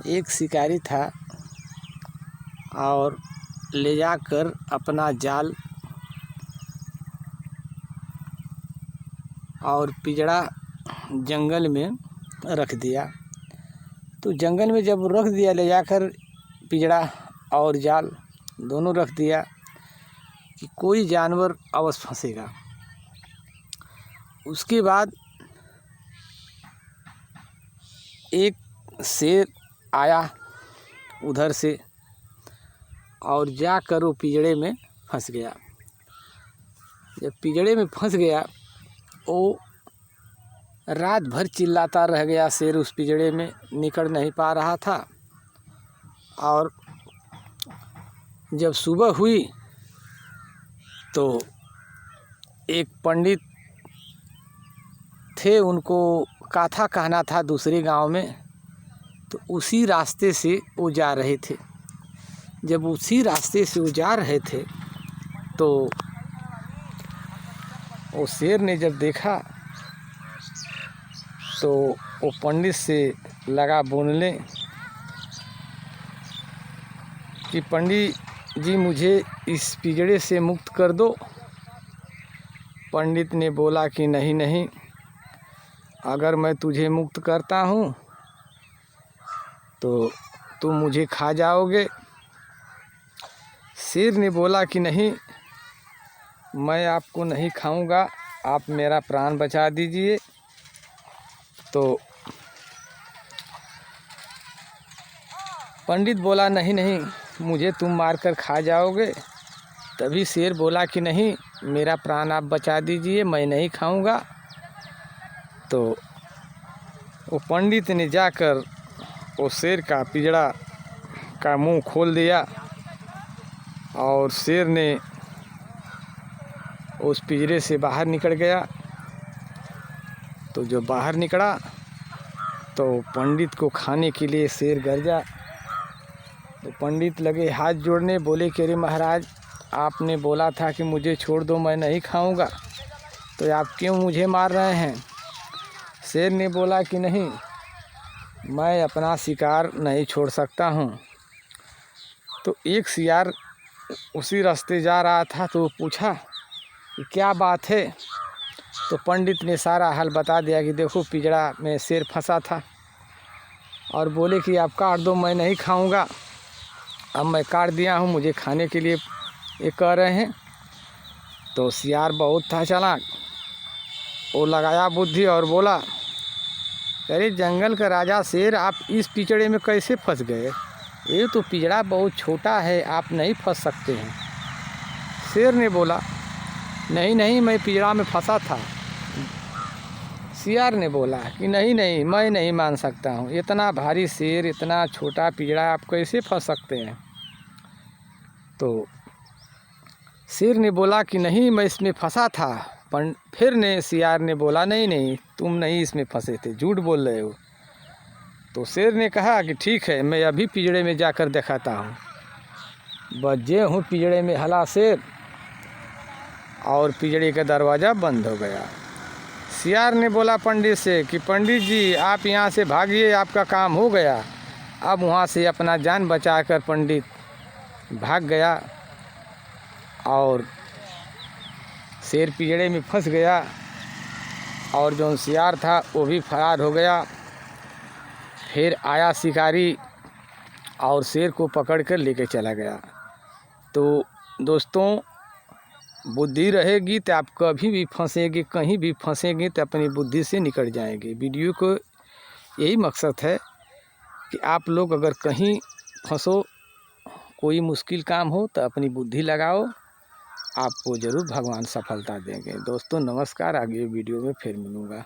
एक शिकारी था और ले जाकर अपना जाल और पिंजड़ा जंगल में रख दिया। तो जंगल में जब रख दिया, ले जाकर पिंजड़ा और जाल दोनों रख दिया कि कोई जानवर अवश्य फंसेगा। उसके बाद एक शेर आया उधर से और जाकर वो पिंजड़े में फंस गया। जब पिंजड़े में फंस गया, वो रात भर चिल्लाता रह गया। शेर उस पिंजड़े में निकल नहीं पा रहा था। और जब सुबह हुई तो एक पंडित थे, उनको कथा कहना था दूसरे गांव में, तो उसी रास्ते से वो जा रहे थे। जब उसी रास्ते से वो जा रहे थे तो वो शेर ने जब देखा तो वो पंडित से लगा बोलने कि पंडित जी मुझे इस पिंजड़े से मुक्त कर दो। पंडित ने बोला कि नहीं नहीं, अगर मैं तुझे मुक्त करता हूँ तो तुम मुझे खा जाओगे। शेर ने बोला कि नहीं, मैं आपको नहीं खाऊंगा, आप मेरा प्राण बचा दीजिए। तो पंडित बोला नहीं नहीं, मुझे तुम मारकर खा जाओगे। तभी शेर बोला कि नहीं, मेरा प्राण आप बचा दीजिए, मैं नहीं खाऊंगा। तो वो पंडित ने जाकर वो शेर का पिंजड़ा का मुंह खोल दिया और शेर ने उस पिंजरे से बाहर निकल गया। तो जो बाहर निकला तो पंडित को खाने के लिए शेर गरजा। तो पंडित लगे हाथ जोड़ने, बोले कि अरे महाराज, आपने बोला था कि मुझे छोड़ दो, मैं नहीं खाऊंगा, तो आप क्यों मुझे मार रहे हैं? शेर ने बोला कि नहीं, मैं अपना शिकार नहीं छोड़ सकता हूँ। तो एक शिकार उसी रास्ते जा रहा था, तो वो पूछा कि क्या बात है? तो पंडित ने सारा हाल बता दिया कि देखो पिंजड़ा में शेर फंसा था और बोले कि आप काट दो, मैं नहीं खाऊंगा। अब मैं काट दिया हूँ, मुझे खाने के लिए ये कह रहे हैं। तो शिकार बहुत था चालाक, वो लगाया बुद्धि और बोला, अरे जंगल का राजा शेर, आप इस पिंजड़े में कैसे फंस गए? ये तो पिंजड़ा बहुत छोटा है, आप नहीं फंस सकते हैं। शेर ने बोला नहीं नहीं, मैं पिंजड़ा में फंसा था। शिकार ने बोला कि नहीं नहीं, मैं नहीं मान सकता हूँ, इतना भारी शेर, इतना छोटा पिंजड़ा, आप कैसे फंस सकते हैं? तो शेर ने बोला कि नहीं, मैं इसमें फंसा था। फिर ने शिकार ने बोला नहीं नहीं, तुम नहीं इसमें फंसे थे, झूठ बोल रहे हो। तो शेर ने कहा कि ठीक है, मैं अभी पिंजड़े में जाकर दिखाता हूँ। बजे हूँ पिंजड़े में हला शेर और पिंजड़े का दरवाज़ा बंद हो गया। शिकार ने बोला पंडित से कि पंडित जी, आप यहाँ से भागिए, आपका काम हो गया। अब वहाँ से अपना जान बचाकर पंडित भाग गया और शेर पिंजड़े में फंस गया और जो शिकार था वो भी फरार हो गया। फिर आया शिकारी और शेर को पकड़ कर लेके चला गया। तो दोस्तों, बुद्धि रहेगी तो आप कभी भी फंसेंगे, कहीं भी फंसेंगे तो अपनी बुद्धि से निकल जाएंगे। वीडियो को यही मकसद है कि आप लोग अगर कहीं फंसो, कोई मुश्किल काम हो, तो अपनी बुद्धि लगाओ, आपको ज़रूर भगवान सफलता देंगे। दोस्तों नमस्कार, आगे वीडियो में फिर मिलूँगा।